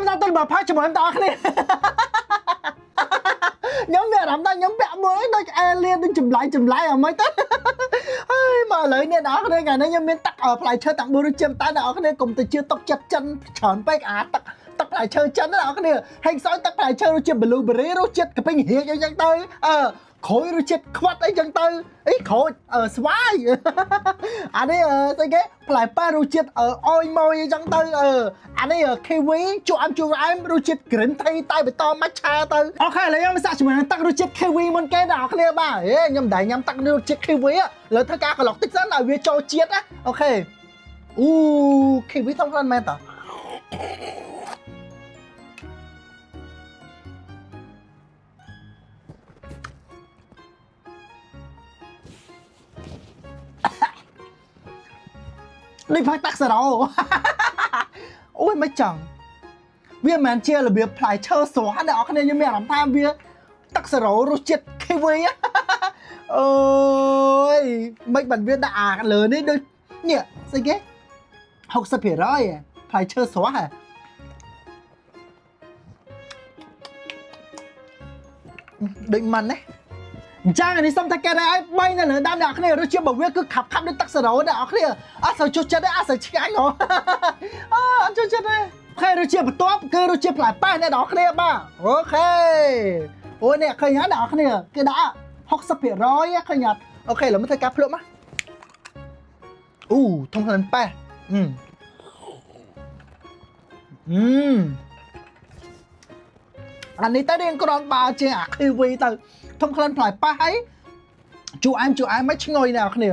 ចាំថាទៅបើផាជាមួយតើគ្នាខ្ញុំមានអារម្មណ៍ថាខ្ញុំពាក់មួយដូចអេលៀនដូចចម្លែកអ្ហ្មងទៅហើយមកឥឡូវនេះអ្នកនរគ្នាថ្ងៃនេះខ្ញុំមានទឹកផ្លែឈើទាំង4រសជាតិតែអ្នកនរគ្នាកុំទៅជឿទុកចិត្តចិនច្រើនពេកអាទឹកផ្លែឈើចិនណាអ្នកនរគ្នាហើយខ្សោយទឹកផ្លែឈើរសជាតិ blueberry រសជាតិកាពិងរៀងអីចឹងទៅក្រូចរសជាតិខ្វាត់អីចឹងទៅអីក្រូចស្វាយអានេះស្អីគេផ្លែប៉ារសជាតិអុយម៉ុយអីចឹងទៅអានេះ kiwi ជូរអែមរសជាតិ green tea តែបតម៉ាច់ឆាទៅអូខេឥឡូវខ្ញុំសាកជាមួយនឹងទឹករសជាតិ kiwi មុនគេដល់អ្នកគ្នាបាទខ្ញុំមិនដែរញ៉ាំទឹករសជាតិ kiwi លើធ្វើការក្លុកតិចសិនឲ្យវាចូលជាតិណាអូខេអូ kiwi ធំខ្លាំងមែនតើនេះផាច់តាក់សារ៉ូអូយមិនចង់វាមិនមែនជារបៀបផ្លែឈើស្រស់អ្នកនរគ្នាខ្ញុំមានអារម្មណ៍ថាវាតាក់សារ៉ូរសជាតិ kiwi អូយមិនបានវាដាក់អាលើនេះដូចនេះស្អីគេ 60% ផ្លែឈើស្រស់ហ៎ដូចមិនណាអញ្ចឹងនេះសុំតែកែដែរ3នៅលើដើមអ្នកគ្នារសជាតិរបស់វាគឺខាប់ដូចទឹកសារ៉ូអ្នកគ្នាអត់សូវចុះចិត្តទេអត់សូវឆ្ងាញ់ហ៎អត់ចុះចិត្តទេខេរសជាតិបន្ទាប់គឺរសជាតិផ្លែប៉ែសអ្នកនរគ្នាបាទអូខេអូនេះឃើញហើយអ្នកនរគ្នាគេដាក់ 60% ឃើញអត់អូខេឥឡូវមកធ្វើការភ្លក់មកអូធំខ្លាំងប៉ែសអានេះទៅរៀងក្រាន់បើជាអា kiwi ទៅធំខ្លាំងផ្លែប៉ះហើយជូរអែមមិនឈ្ងុយណាស់គ្នា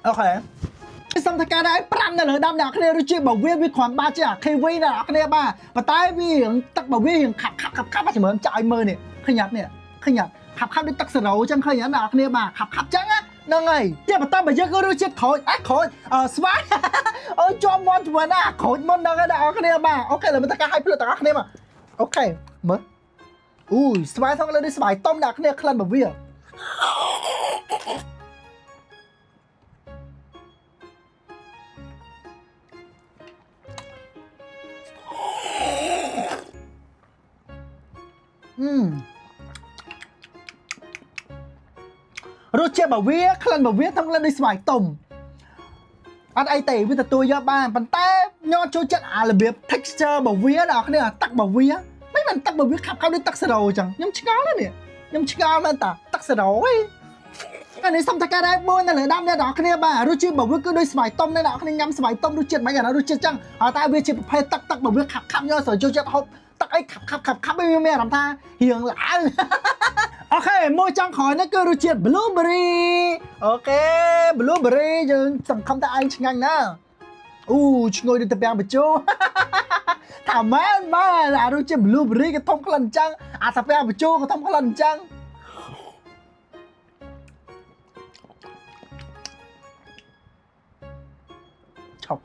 អូខេសំថាការដែរ5នៅលើដើមអ្នកគ្នារសជាតិរបស់វាគ្រាន់បើជាអា kiwi ណាអ្នកគ្នាបាទប៉ុន្តែវារឿងទឹករបស់វារឿងខាប់ជំរឿនចាក់ឲ្យមើលនេះឃើញអត់នេះឃើញអត់ខាប់ដូចទឹកសារ៉ូអញ្ចឹងឃើញអត់អ្នកគ្នាបាទខាប់អញ្ចឹងហ្នឹងហើយជាបន្តបើយើងក៏រសជាតិក្រូចស្វាយអូយជាប់មាត់ជាមួយណាក្រូចមុនហ្នឹងអ្នកគ្នាបាទអូខេឥឡូវមកតែឲ្យភ្លឺទាំងអស់គ្នាមកអូខេមើលអូយស្វាយថងលើនេះស្វាយต้มអ្នកគ្នាក្លិនរបស់វារសជាតិរបស់វាក្លិនរបស់វាថងលើដូចស្វាយต้มអត់អីទេវាទទួលយកបានប៉ុន្តែខ្ញុំចូលចិត្តអារបៀប texture របស់វាអ្នកគ្នាទឹករបស់វាមិនមែនទឹករបស់វាខាប់ដូចទឹកសារ៉ូអញ្ចឹងខ្ញុំឆ្ងល់ណាស់នេះខ្ញុំឆ្ងល់មែនតាទឹកសារ៉ូហីអានេះសំតាការដែរ4នៅលើដើមអ្នកនរគ្នាបាទរសជាតិរបស់វាគឺដូចស្វាយต้มអ្នកនរគ្នាញ៉ាំស្វាយต้มរសជាតិមិនអារសជាតិអញ្ចឹងតែវាជាប្រភេទទឹករបស់វាខាប់ខ្ញុំចូលចិត្តហូបទឹកអីខាប់វាមានអារម្មណ៍ថារៀងឡើងអូខេមួយចុងក្រោយនេះគឺរសជាតិ blueberry អូខេ blueberry យើងសង្ឃឹមថាឯងឆ្ងាញ់ណាស់អូឈ្ងុយដូចតាពាំងបញ្ជូថាមែនអារសជាតិ blueberry ក៏ធំក្លិនអញ្ចឹងអាតាពាំងបញ្ជូក៏ធំក្លិនអញ្ចឹងឈប់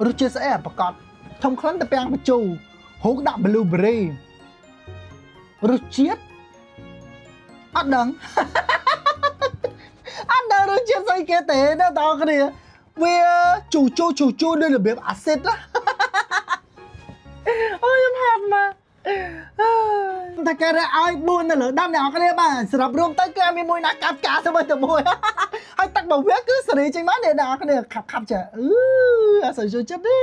រសជាតិស្អីប្រកាសធំក្លិនតាពាំងបញ្ជូហូបដាក់ blueberry រសជាតិអត់ដឹងរសជាតិស្អីគេទេណាបងប្អូនវាជូរដូចរបៀបអាស៊ីតណាអូយខ្ញុំហាត់មកតែគេឲ្យ4នៅលើដើមអ្នកនរគ្នាបាទសម្រាប់រួមទៅគឺមានមួយណាកាប់ការទៅតែមួយហើយទឹករបស់វាគឺសេរីជាងមកអ្នកនរគ្នាខាប់ចាអត់សូវចូលចិត្តទេ